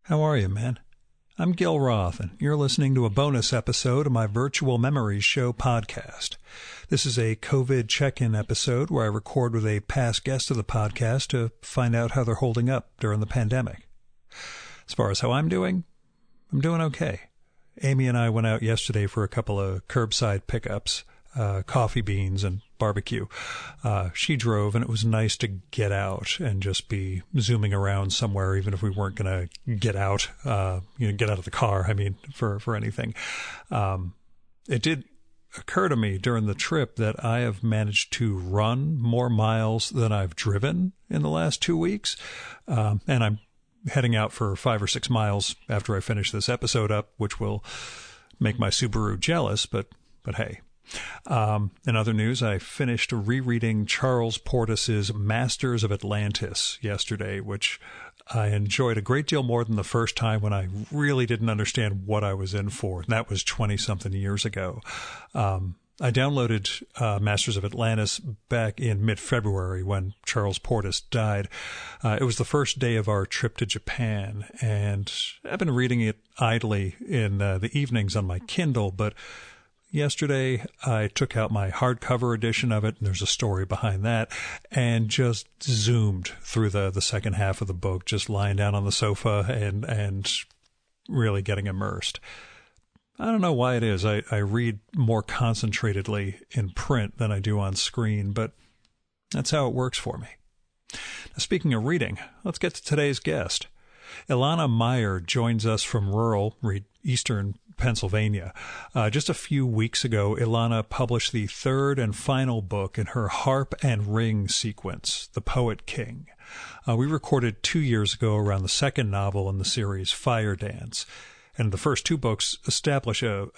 How are you, man? I'm Gil Roth, and you're listening to a bonus episode of my Virtual Memories Show podcast. This is a COVID check-in episode where I record with a past guest of the podcast to find out how they're holding up during the pandemic. As far as how I'm doing okay. Amy and I went out yesterday for a couple of curbside pickups, coffee beans and barbecue. She drove, and it was nice to get out and just be zooming around somewhere, even if we weren't going to get out, get out of the car, for anything. It did occur to me during the trip that I have managed to run more miles than I've driven in the last 2 weeks. And I'm heading out for 5 or 6 miles after I finish this episode up, which will make my Subaru jealous, but hey. In other news, I finished rereading Charles Portis's Masters of Atlantis yesterday, which I enjoyed a great deal more than the first time when I really didn't understand what I was in for. And that was 20-something years ago. I downloaded Masters of Atlantis back in mid-February when Charles Portis died. It was the first day of our trip to Japan, and I've been reading it idly in the evenings on my Kindle, but yesterday, I took out my hardcover edition of it, and there's a story behind that, and just zoomed through the second half of the book, just lying down on the sofa and really getting immersed. I don't know why it is. I read more concentratedly in print than I do on screen, but that's how it works for me. Now, speaking of reading, let's get to today's guest. Ilana Myer joins us from rural, eastern Pennsylvania. Just a few weeks ago, Ilana published the third and final book in her harp and ring sequence, The Poet King. We recorded 2 years ago around the second novel in the series, Fire Dance. And the first 2 books establish a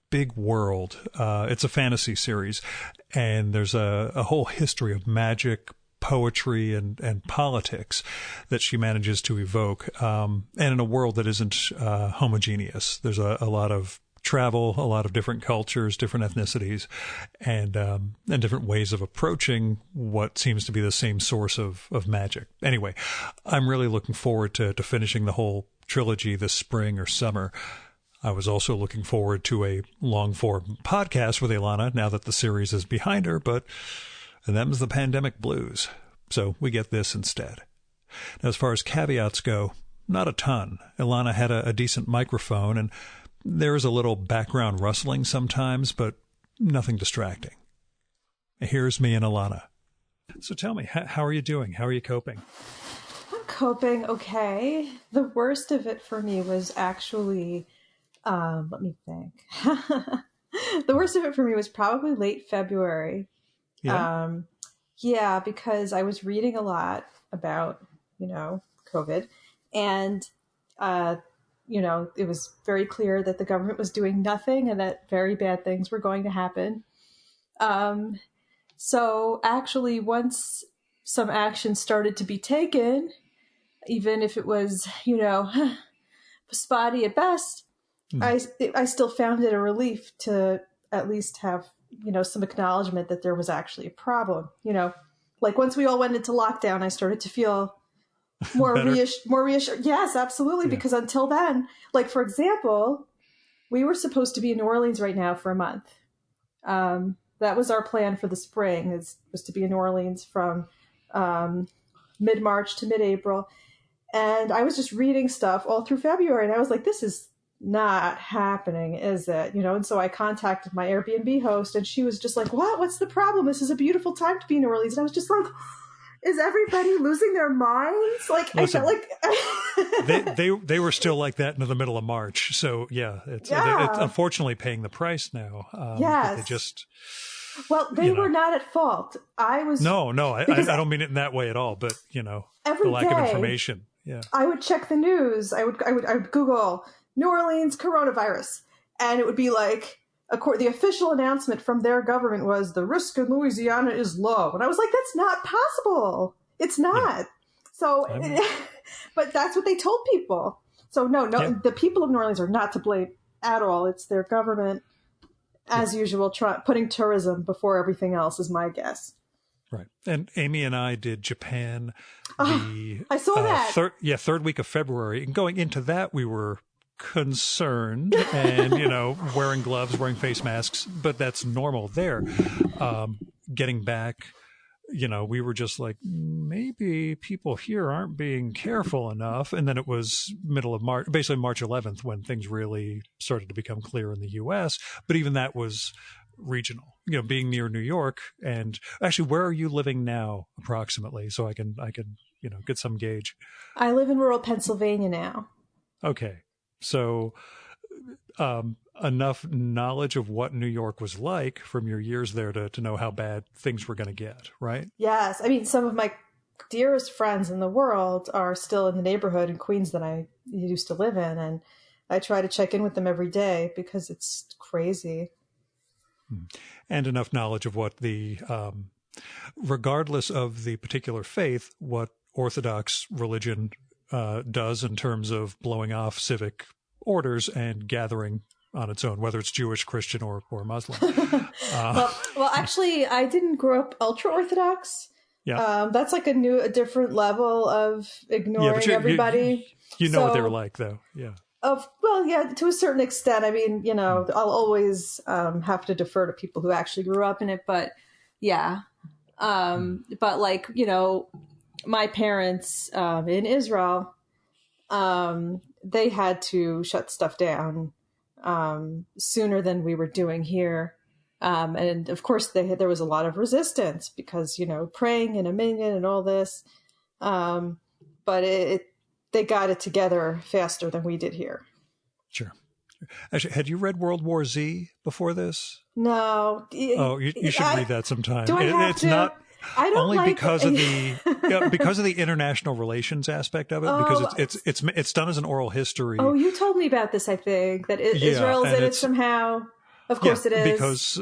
big world. It's a fantasy series, and there's a whole history of magic, poetry, and politics that she manages to evoke, and in a world that isn't homogeneous. There's a lot of travel, a lot of different cultures, different ethnicities, and different ways of approaching what seems to be the same source of magic. Anyway, I'm really looking forward to finishing the whole trilogy this spring or summer. I was also looking forward to a long-form podcast with Ilana now that the series is behind her, but them's the pandemic blues, so we get this instead. Now, as far as caveats go, not a ton. Ilana had a decent microphone, and there is a little background rustling sometimes, but nothing distracting. Here's me and Ilana. So tell me, how are you doing? How are you coping? I'm coping okay. The worst of it for me was actually, let me think. The worst of it for me was probably late February. Yeah. Because I was reading a lot about, COVID, and, it was very clear that the government was doing nothing and that very bad things were going to happen. So actually, once some action started to be taken, even if it was, spotty at best, I still found it a relief to at least have some acknowledgement that there was actually a problem. Like once we all went into lockdown, I started to feel more reassured. Yes, absolutely. Yeah. Because until then, like, for example, we were supposed to be in New Orleans right now for a month. That was our plan for the spring, was to be in New Orleans from mid-March to mid-April. And I was just reading stuff all through February, and I was like, this is not happening, is it? And so I contacted my Airbnb host, and she was just like, what's the problem? This is a beautiful time to be in New Orleans. And I was just like, is everybody losing their minds? Like, listen, I felt like they were still like that into the middle of March. So it's unfortunately paying the price now. Yes. They were not at fault. I was. No, I don't mean it in that way at all, but the lack of information. Yeah. I would check the news. I would Google New Orleans coronavirus, and it would be like, the official announcement from their government was the risk in Louisiana is low. And I was like, that's not possible. It's not. Yeah. So, but that's what they told people. So no, the people of New Orleans are not to blame at all. It's their government, as usual, putting tourism before everything else is my guess. Right. And Amy and I did Japan I saw that. third week of February. And going into that, we were concerned and, wearing gloves, wearing face masks, but that's normal there. Getting back, we were just like, maybe people here aren't being careful enough. And then it was middle of March, basically March 11th, when things really started to become clear in the U.S. But even that was regional, being near New York. And actually, where are you living now approximately? So I can, get some gauge. I live in rural Pennsylvania now. Okay. So, enough knowledge of what New York was like from your years there to know how bad things were going to get, right? Yes. I mean, some of my dearest friends in the world are still in the neighborhood in Queens that I used to live in. And I try to check in with them every day because it's crazy. And enough knowledge of what regardless of the particular faith, what Orthodox religion does in terms of blowing off civic orders and gathering on its own, whether it's Jewish, Christian, or Muslim. Well, actually, I didn't grow up ultra-Orthodox. Yeah. That's like a different level of ignoring everybody. You know what they were like, though. Yeah. To a certain extent. I mean, I'll always have to defer to people who actually grew up in it. But yeah. But like, my parents in Israel, they had to shut stuff down sooner than we were doing here. And of course, there was a lot of resistance because, praying in a minyan and all this. But they got it together faster than we did here. Sure. Actually, had you read World War Z before this? No. Oh, you should read that sometime. Do I have it's to? not I don't only like because of the international relations aspect of it, because it's done as an oral history. Oh, you told me about this. I think that Israel's in it somehow. Of course it is. Because,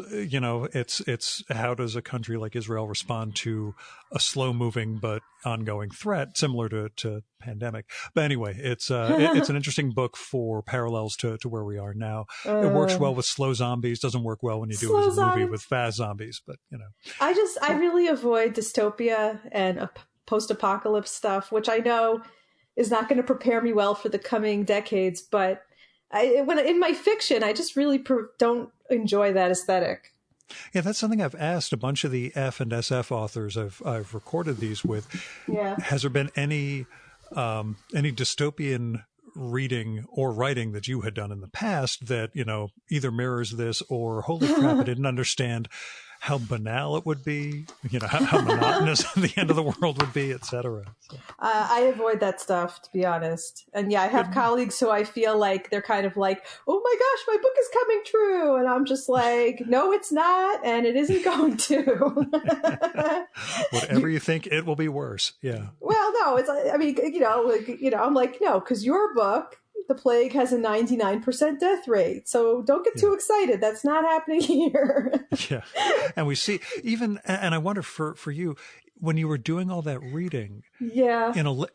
it's how does a country like Israel respond to a slow moving but ongoing threat similar to pandemic. But anyway, it's an interesting book for parallels to where we are now. It works well with slow zombies, doesn't work well when you do it as a movie with fast zombies, but I really avoid dystopia and post-apocalypse stuff, which I know is not going to prepare me well for the coming decades, but when in my fiction, I just really don't enjoy that aesthetic. Yeah, that's something I've asked a bunch of the F and SF authors I've recorded these with. Yeah. Has there been any dystopian reading or writing that you had done in the past that, either mirrors this or, holy crap, I didn't understand how banal it would be, how monotonous the end of the world would be, et cetera. So. I avoid that stuff, to be honest. And yeah, I have colleagues who I feel like they're kind of like, oh my gosh, my book is coming true. And I'm just like, no, it's not. And it isn't going to. Whatever you think, it will be worse. Yeah. Well, no, I'm like, no, because your book, The Plague, has a 99% death rate. So don't get too excited. That's not happening here. Yeah. And we see and I wonder for you, when you were doing all that reading,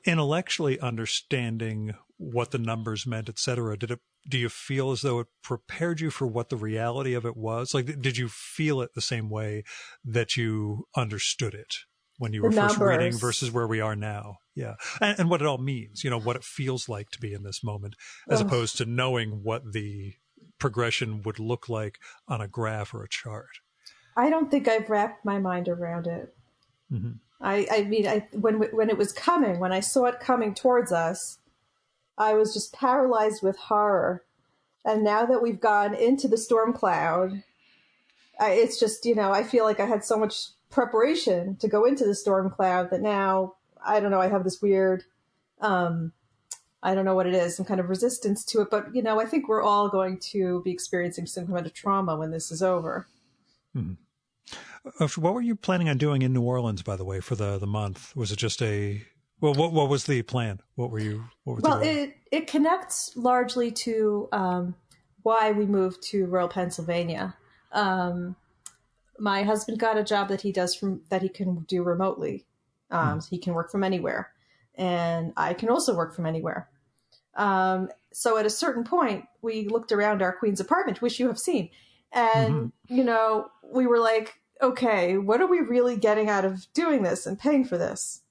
intellectually understanding what the numbers meant, et cetera, do you feel as though it prepared you for what the reality of it was? Like, did you feel it the same way that you understood it when you were first reading versus where we are now? Yeah. And what it all means, what it feels like to be in this moment, as opposed to knowing what the progression would look like on a graph or a chart. I don't think I've wrapped my mind around it. Mm-hmm. When it was coming, when I saw it coming towards us, I was just paralyzed with horror. And now that we've gone into the storm cloud, it's just, I feel like I had so much preparation to go into the storm cloud that now, I don't know, I have this weird, I don't know what it is, some kind of resistance to it. But, I think we're all going to be experiencing some kind of trauma when this is over. Mm-hmm. What were you planning on doing in New Orleans, by the way, for the month? Was it just what was the plan? It connects largely to why we moved to rural Pennsylvania. My husband got a job that he can do remotely. So he can work from anywhere, and I can also work from anywhere. So at a certain point, we looked around our Queens apartment, which you have seen, and we were like, okay, what are we really getting out of doing this and paying for this?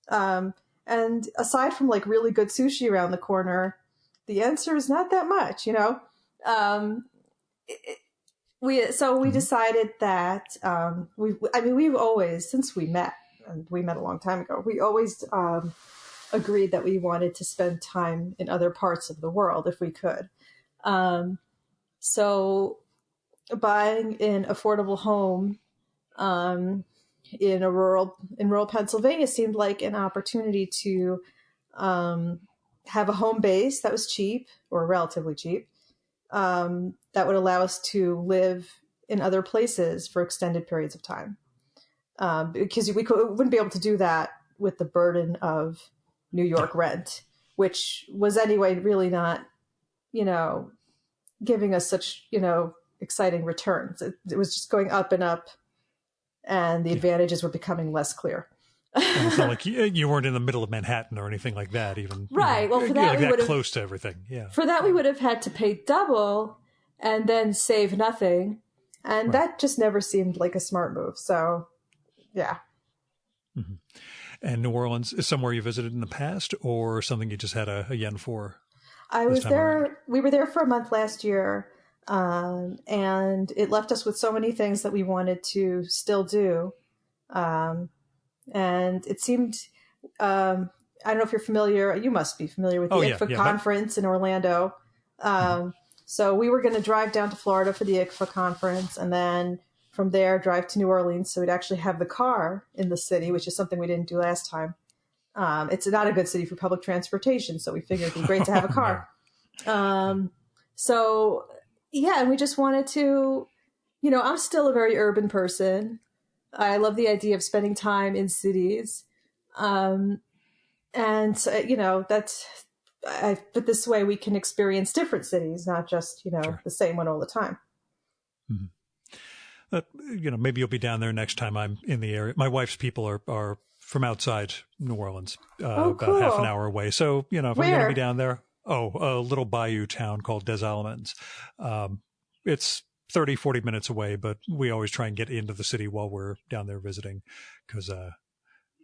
And aside from like really good sushi around the corner, the answer is not that much, you know? We decided that we've always, since we met, and we met a long time ago, we always agreed that we wanted to spend time in other parts of the world if we could. So buying an affordable home in rural Pennsylvania seemed like an opportunity to have a home base that was cheap, or relatively cheap, that would allow us to live in other places for extended periods of time. Because wouldn't be able to do that with the burden of New York rent, which was anyway really not, giving us such, exciting returns. It was just going up and up, and the advantages were becoming less clear. And it's not like you weren't in the middle of Manhattan or anything like that, even. Right. Well, for that, like that close to everything. Yeah. For that, we would have had to pay double and then save nothing. And that just never seemed like a smart move. So, yeah. Mm-hmm. And New Orleans is somewhere you visited in the past, or something you just had a yen for? I was there. Around? We were there for a month last year. And it left us with so many things that we wanted to still do. And it seemed, I don't know if you're familiar, you must be familiar with the ICFA conference in Orlando. So we were going to drive down to Florida for the ICFA conference, and then from there drive to New Orleans. So we'd actually have the car in the city, which is something we didn't do last time. It's not a good city for public transportation, so we figured it'd be great to have a car. So yeah, and we just wanted to, I'm still a very urban person. I love the idea of spending time in cities. And, but this way we can experience different cities, not just, Sure. the same one all the time. Mm-hmm. Maybe you'll be down there next time I'm in the area. My wife's people are from outside New Orleans, about half an hour away. So, if I'm going to be down there, a little bayou town called Des Allemands. It's 30, 40 minutes away, but we always try and get into the city while we're down there visiting, because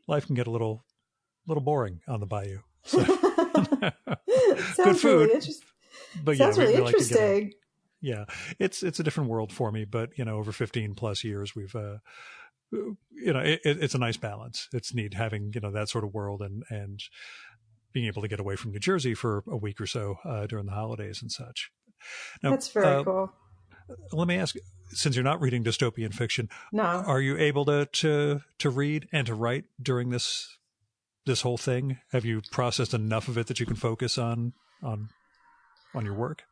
life can get a little boring on the bayou. So. Good food, really interesting. But sounds really interesting. Yeah, it's a different world for me, but over 15 plus years, we've it's a nice balance. It's neat having that sort of world and being able to get away from New Jersey for a week or so during the holidays and such. Now, that's very cool. Let me ask, since you're not reading dystopian fiction, no, are you able to read and to write during this whole thing? Have you processed enough of it that you can focus on your work?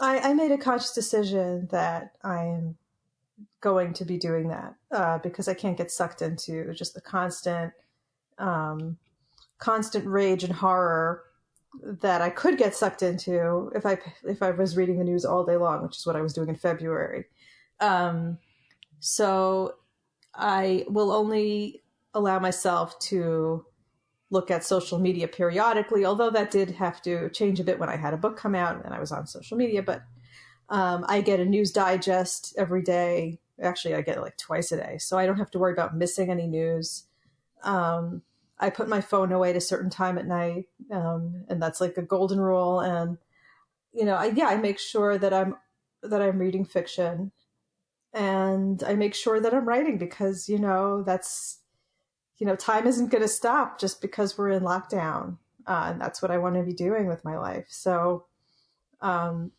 I made a conscious decision that I am going to be doing that because I can't get sucked into just the constant rage and horror that I could get sucked into if I was reading the news all day long, which is what I was doing in February. So I will only allow myself to look at social media periodically, although that did have to change a bit when I had a book come out and I was on social media. But I get a news digest every day. Actually, I get it like twice a day. So I don't have to worry about missing any news. I put my phone away at a certain time at night, and that's like a golden rule. And I make sure that I'm reading fiction, and I make sure that I'm writing because that's time isn't going to stop just because we're in lockdown, and that's what I want to be doing with my life. So, I've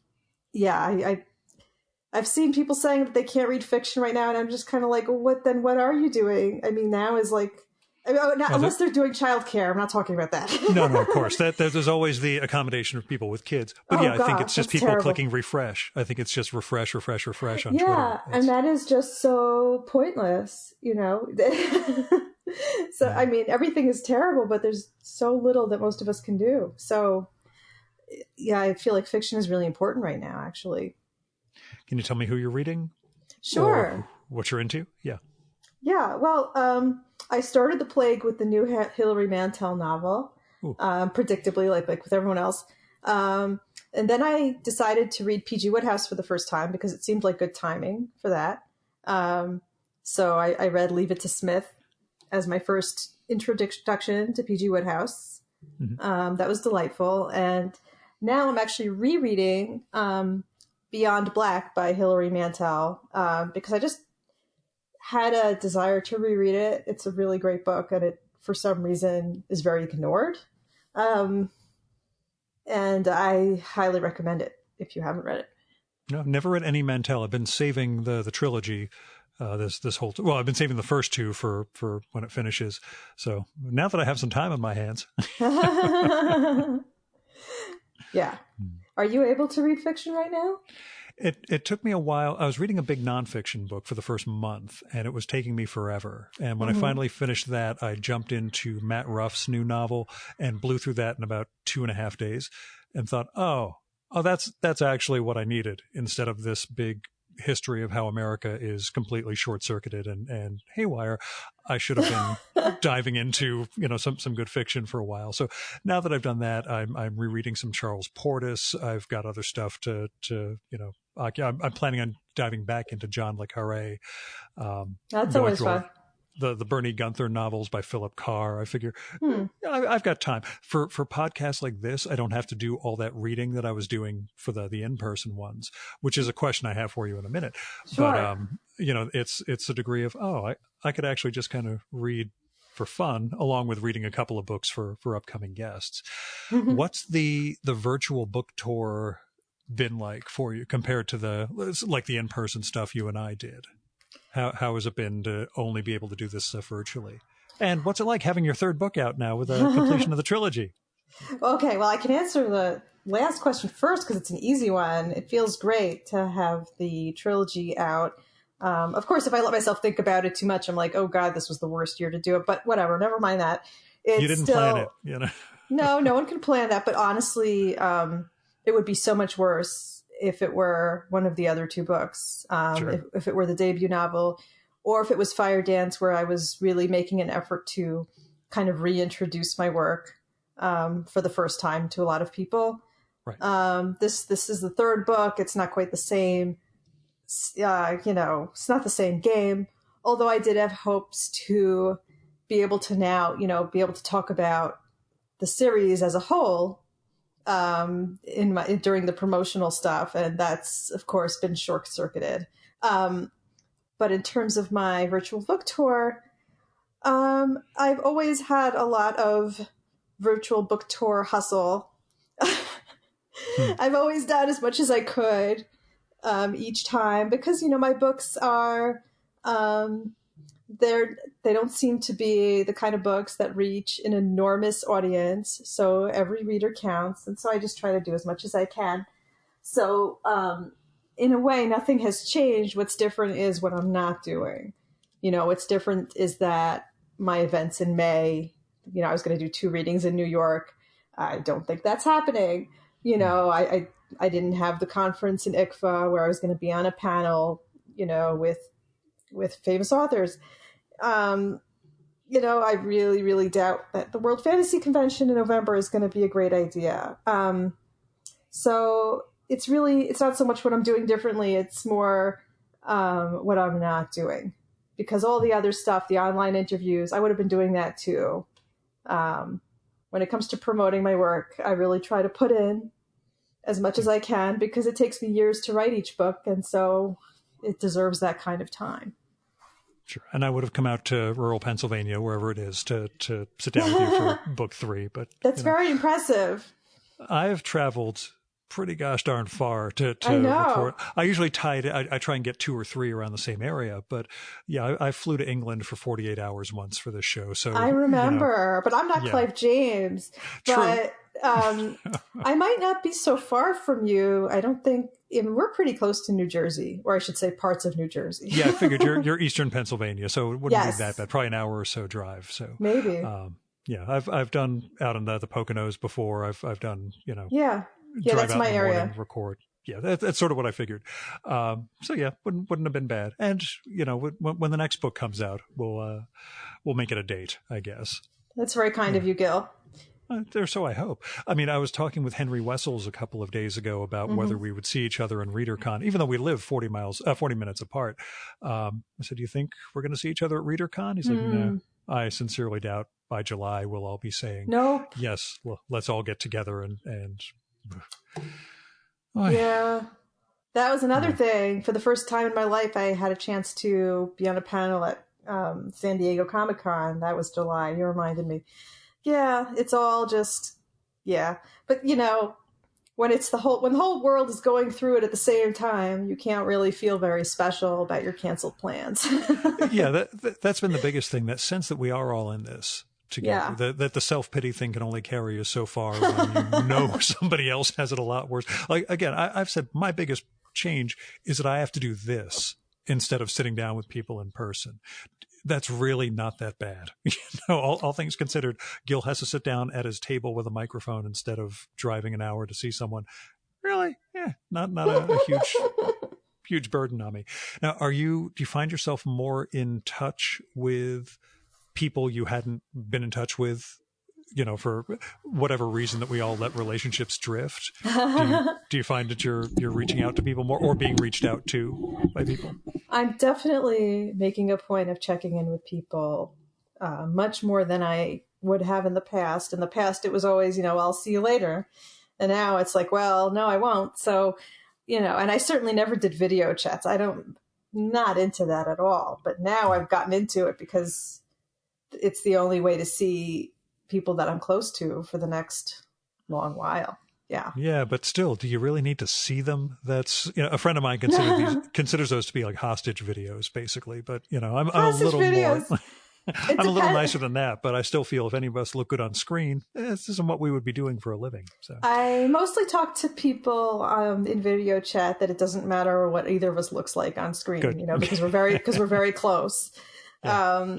seen people saying that they can't read fiction right now, and I'm just kind of like, what are you doing? I mean, now is like. Unless they're doing childcare, I'm not talking about that. No, of course. There's always the accommodation of people with kids. But I think it's just people clicking refresh. I think it's just refresh on Twitter. Yeah, and that is just so pointless, So, I mean, everything is terrible, but there's so little that most of us can do. So, yeah, I feel like fiction is really important right now, actually. Can you tell me who you're reading? Sure. Or what you're into? Yeah. Yeah, well, I started The Plague with the new Hilary Mantel novel, predictably, like with everyone else. And then I decided to read P.G. Wodehouse for the first time because it seemed like good timing for that. So I read Leave It to Smith as my first introduction to P.G. Wodehouse. That was delightful. And now I'm actually rereading Beyond Black by Hilary Mantel because I just had a desire to reread it. It's a really great book, and it, for some reason, is very ignored. And I highly recommend it if you haven't read it. No, I've never read any Mantel. I've been saving the trilogy. This whole well, I've been saving the first two for when it finishes. So now that I have some time on my hands, yeah. Are you able to read fiction right now? It took me a while. I was reading a big nonfiction book for the first month, and it was taking me forever. And when I finally finished that, I jumped into Matt Ruff's new novel and blew through that in about 2.5 days, and thought, oh, that's actually what I needed instead of this big history of how America is completely short-circuited and haywire. I should have been diving into, some good fiction for a while. So now that I've done that, I'm rereading some Charles Portis. I've got other stuff to I'm planning on diving back into John le Carré. That's always fun. The Bernie Gunther novels by Philip Carr. I figure I've got time for podcasts like this. I don't have to do all that reading that I was doing for the in-person ones, which is a question I have for you in a minute. Sure. But it's a degree of I could actually just kind of read for fun, along with reading a couple of books for upcoming guests. What's the virtual book tour been like for you compared to the in-person stuff you and I did? How has it been to only be able to do this stuff virtually? And what's it like having your third book out now with the completion of the trilogy? Okay, well, I can answer the last question first because it's an easy one. It feels great to have the trilogy out. Of course, if I let myself think about it too much, I'm like, oh God, this was the worst year to do it. But whatever, never mind that. You didn't plan it, No one can plan that. But honestly, it would be so much worse if it were one of the other two books, Sure. if it were the debut novel, or if it was Fire Dance, where I was really making an effort to kind of reintroduce my work for the first time to a lot of people. Right. This is the third book. It's not quite the same. It's not the same game. Although I did have hopes to be able to now, be able to talk about the series as a whole during the promotional stuff, and that's of course been short-circuited. But in terms of my virtual book tour, I've always had a lot of virtual book tour hustle. I've always done as much as I could each time because my books are they don't seem to be the kind of books that reach an enormous audience. So every reader counts. And so I just try to do as much as I can. So in a way, nothing has changed. What's different is what I'm not doing. What's different is that my events in May, I was going to do 2 readings in New York. I don't think that's happening. I didn't have the conference in ICFA where I was going to be on a panel, with famous authors. I really, really doubt that the World Fantasy Convention in November is going to be a great idea. So it's not so much what I'm doing differently. It's more what I'm not doing, because all the other stuff, the online interviews, I would have been doing that too. When it comes to promoting my work, I really try to put in as much as I can because it takes me years to write each book. And so it deserves that kind of time. Sure. And I would have come out to rural Pennsylvania, wherever it is, to sit down with you for book 3. But that's very impressive. I've traveled pretty gosh darn far to record. I usually I try and get 2 or 3 around the same area. But yeah, I flew to England for 48 hours once for this show. So I remember, but I'm not Clive James. But I might not be so far from you. I don't think. We're pretty close to New Jersey, or I should say parts of New Jersey. Yeah, I figured you're Eastern Pennsylvania, so it wouldn't be that bad. Probably an hour or so drive. So maybe. I've done out in the Poconos before. I've done Yeah, that's my area. Record. Yeah, that's sort of what I figured. So yeah, wouldn't have been bad. And when the next book comes out, we'll make it a date, I guess. That's very kind of you, Gil. Or so I hope. I mean, I was talking with Henry Wessels a couple of days ago about whether we would see each other in ReaderCon, even though we live 40 minutes apart. I said, do you think we're going to see each other at ReaderCon? He's like, no, I sincerely doubt by July we'll all be saying, nope. Yes, well, let's all get together and yeah. That was another thing. For the first time in my life, I had a chance to be on a panel at San Diego Comic-Con. That was July. You reminded me. Yeah, it's all just, yeah. But, you know, when the whole world is going through it at the same time, you can't really feel very special about your canceled plans. Yeah, that's been the biggest thing, that sense that we are all in this together, Yeah. that the self-pity thing can only carry you so far when you know somebody else has it a lot worse. Like, again, I've said my biggest change is that I have to do this instead of sitting down with people in person. That's really not that bad. You know, all things considered, Gil has to sit down at his table with a microphone instead of driving an hour to see someone. Really? Yeah, not a huge burden on me. Now, do you find yourself more in touch with people you hadn't been in touch with, you know, for whatever reason that we all let relationships drift? Do you find that you're reaching out to people more, or being reached out to by people? I'm definitely making a point of checking in with people much more than I would have in the past. In the past, it was always, you know, I'll see you later. And now it's like, well, no, I won't. So, you know, and I certainly never did video chats. Not into that at all. But now I've gotten into it because it's the only way to see people that I'm close to for the next long while. Yeah. Yeah, but still, do you really need to see them? That's, you know, a friend of mine considers those to be like hostage videos, basically. But, you know, I'm a little videos. more. I'm a little nicer than that, but I still feel if any of us look good on screen, this isn't what we would be doing for a living. So I mostly talk to people in video chat that it doesn't matter what either of us looks like on screen. Good. You know, because we're very close. Yeah.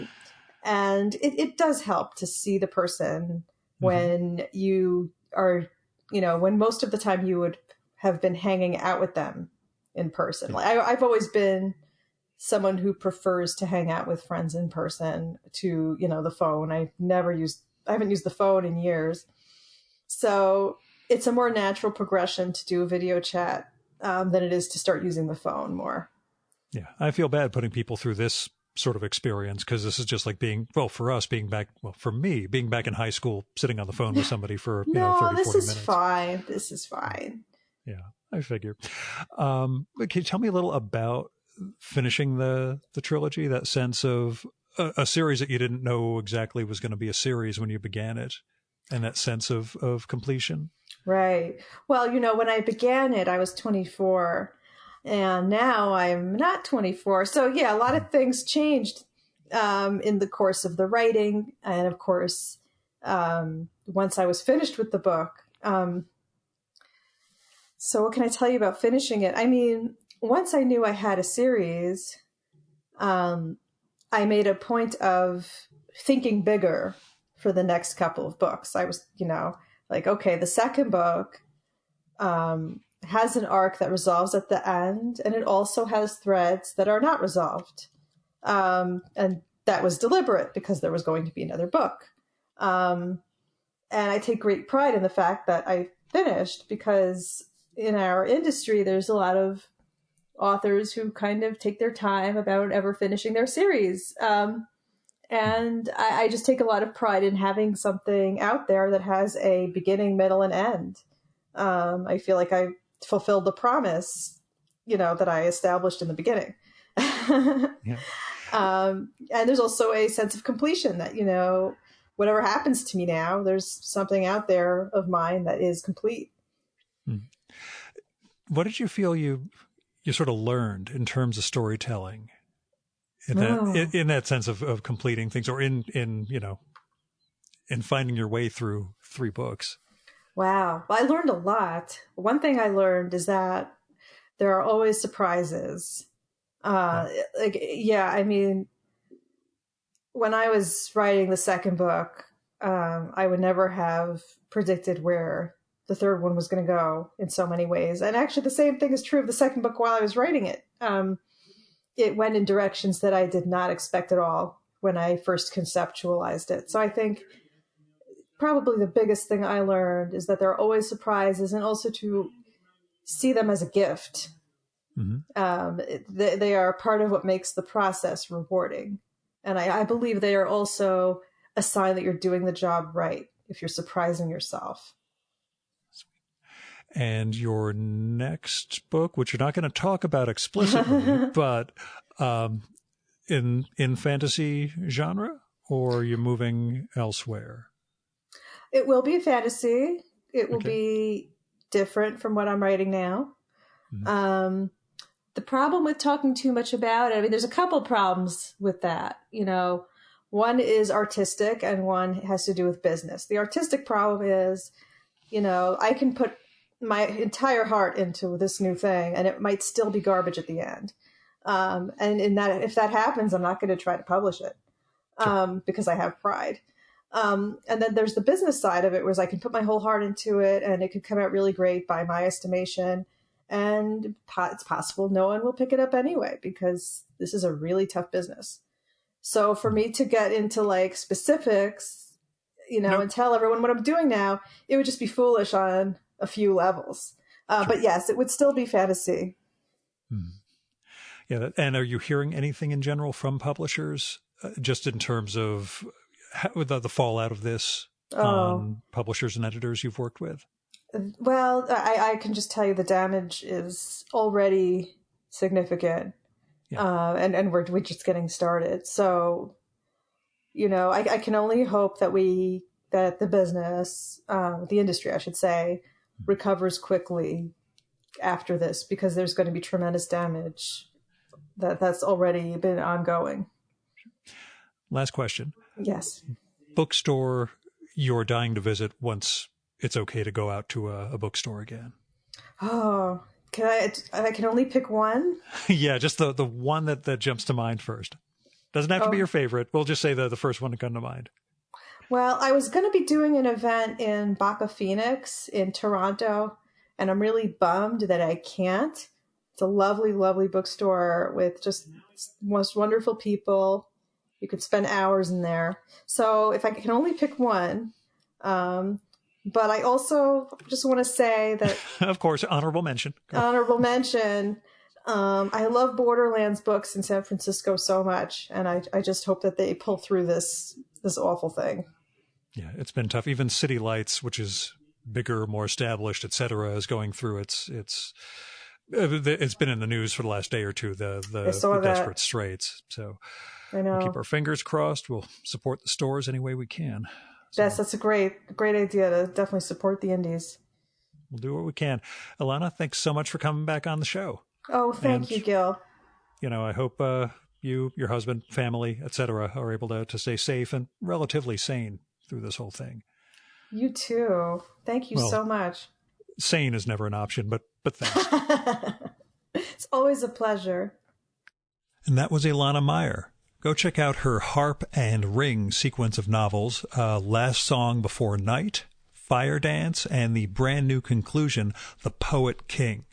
And it does help to see the person when you are, you know, when most of the time you would have been hanging out with them in person. Like I've always been someone who prefers to hang out with friends in person to, you know, the phone. I haven't used the phone in years. So it's a more natural progression to do a video chat than it is to start using the phone more. Yeah. I feel bad putting people through this sort of experience, because this is just like for me, being back in high school, sitting on the phone with somebody for 30, 40 minutes. This is fine. Yeah, I figure. But can you tell me a little about finishing the trilogy, that sense of a series that you didn't know exactly was going to be a series when you began it, and that sense of completion? Right. Well, you know, when I began it, I was 24. And now I'm not 24. So yeah, a lot of things changed in the course of the writing. And of course, once I was finished with the book. So what can I tell you about finishing it? I mean, once I knew I had a series, I made a point of thinking bigger for the next couple of books. I was, you know, like, okay, the second book has an arc that resolves at the end, and it also has threads that are not resolved. And that was deliberate because there was going to be another book. And I take great pride in the fact that I finished, because in our industry, there's a lot of authors who kind of take their time about ever finishing their series. And I just take a lot of pride in having something out there that has a beginning, middle, and end. I feel like I fulfilled the promise, you know, that I established in the beginning. Yeah. And there's also a sense of completion that, you know, whatever happens to me now, there's something out there of mine that is complete. What did you feel you sort of learned in terms of storytelling in that sense of completing things, or in you know, in finding your way through 3 books? Wow. Well, I learned a lot. One thing I learned is that there are always surprises. I mean, when I was writing the second book, I would never have predicted where the third one was going to go in so many ways. And actually the same thing is true of the second book while I was writing it. It went in directions that I did not expect at all when I first conceptualized it. So I think probably the biggest thing I learned is that there are always surprises, and also to see them as a gift. They are part of what makes the process rewarding. And I believe they are also a sign that you're doing the job right if you're surprising yourself. And your next book, which you're not going to talk about explicitly, but in fantasy genre, or are you moving elsewhere? It will be fantasy. It will be different from what I'm writing now. The problem with talking too much about it, I mean, there's a couple problems with that. You know, one is artistic and one has to do with business. The artistic problem is, you know, I can put my entire heart into this new thing and it might still be garbage at the end. And in that, if that happens, I'm not going to try to publish it because I have pride. And then there's the business side of it, whereas I can put my whole heart into it and it could come out really great by my estimation. And it's possible no one will pick it up anyway, because this is a really tough business. So for me to get into like specifics, you know, and tell everyone what I'm doing now, it would just be foolish on a few levels. But yes, it would still be fantasy. Yeah. And are you hearing anything in general from publishers, just in terms of the fallout of this on publishers and editors you've worked with? Well, I can just tell you the damage is already significant. And we're just getting started. So, you know, I can only hope that the business, the industry, I should say, recovers quickly after this, because there's going to be tremendous damage that's already been ongoing. Last question. Yes. Bookstore you're dying to visit once it's okay to go out to a bookstore again. Oh, I can only pick one? Yeah, just the one that jumps to mind first. Doesn't have to be your favorite. We'll just say the first one to come to mind. Well, I was going to be doing an event in Baka Phoenix in Toronto, and I'm really bummed that I can't. It's a lovely, lovely bookstore with just most wonderful people. You could spend hours in there. So if I can only pick one, but I also just want to say that... Of course, honorable mention. Honorable mention. I love Borderlands books in San Francisco so much, and I just hope that they pull through this awful thing. Yeah, it's been tough. Even City Lights, which is bigger, more established, etc., is going through it's been in the news for the last day or two, the desperate straits. So I know. We'll keep our fingers crossed. We'll support the stores any way we can. So, yes, that's a great idea to definitely support the indies. We'll do what we can. Ilana, thanks so much for coming back on the show. Oh, thank you, Gil. You know, I hope you, your husband, family, etc., are able to stay safe and relatively sane through this whole thing. You too. Thank you so much. Sane is never an option, but thanks. It's always a pleasure. And that was Ilana Myer. Go check out her Harp and Ring sequence of novels, Last Song Before Night, Fire Dance, and the brand new conclusion, The Poet King.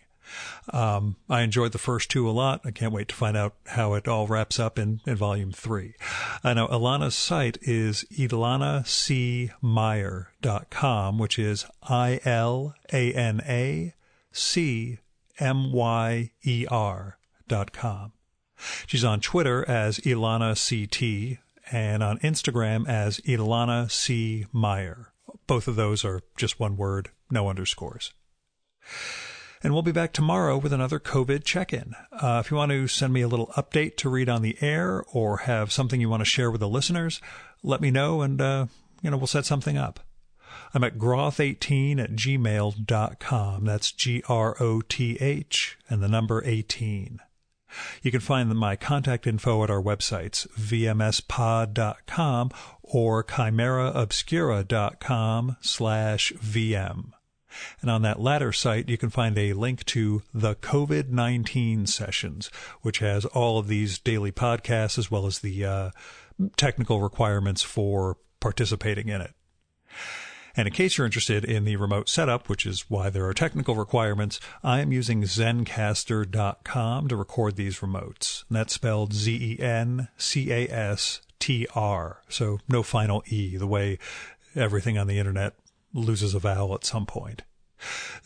I enjoyed the first two a lot. I can't wait to find out how it all wraps up in volume 3. I know Ilana's site is ilanacmyer.com, which is ILANACMYER.com. She's on Twitter as IlanaCT and on Instagram as Ilana C. Myer. Both of those are just one word, no underscores. And we'll be back tomorrow with another COVID check-in. If you want to send me a little update to read on the air or have something you want to share with the listeners, let me know and, we'll set something up. I'm at groth18@gmail.com. That's GROTH and the number 18. You can find my contact info at our websites, vmspod.com or chimeraobscura.com/VM. And on that latter site, you can find a link to the COVID-19 sessions, which has all of these daily podcasts as well as the technical requirements for participating in it. And in case you're interested in the remote setup, which is why there are technical requirements, I am using Zencastr.com to record these remotes. And that's spelled ZENCASTR, so no final E, the way everything on the internet loses a vowel at some point.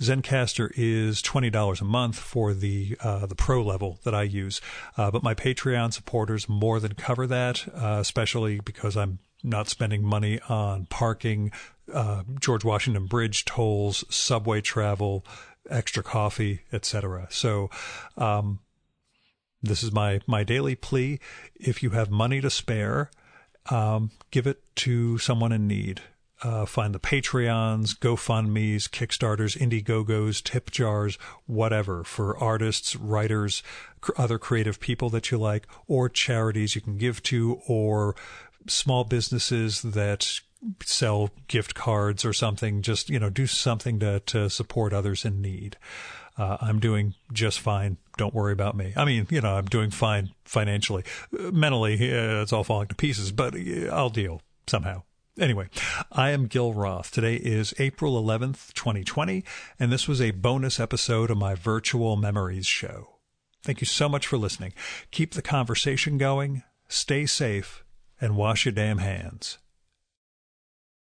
Zencastr is $20 a month for the pro level that I use, but my Patreon supporters more than cover that, especially because I'm not spending money on parking, George Washington Bridge tolls, subway travel, extra coffee, etc. So this is my daily plea. If you have money to spare, give it to someone in need. Find the Patreons, GoFundMes, Kickstarters, Indiegogos, tip jars, whatever, for artists, writers, other creative people that you like, or charities you can give to, or small businesses that sell gift cards or something. Just, do something to support others in need. I'm doing just fine. Don't worry about me. I mean, I'm doing fine financially. Mentally, it's all falling to pieces, but I'll deal somehow. Anyway, I am Gil Roth. Today is April 11th, 2020, and this was a bonus episode of my Virtual Memories show. Thank you so much for listening. Keep the conversation going, stay safe, and wash your damn hands.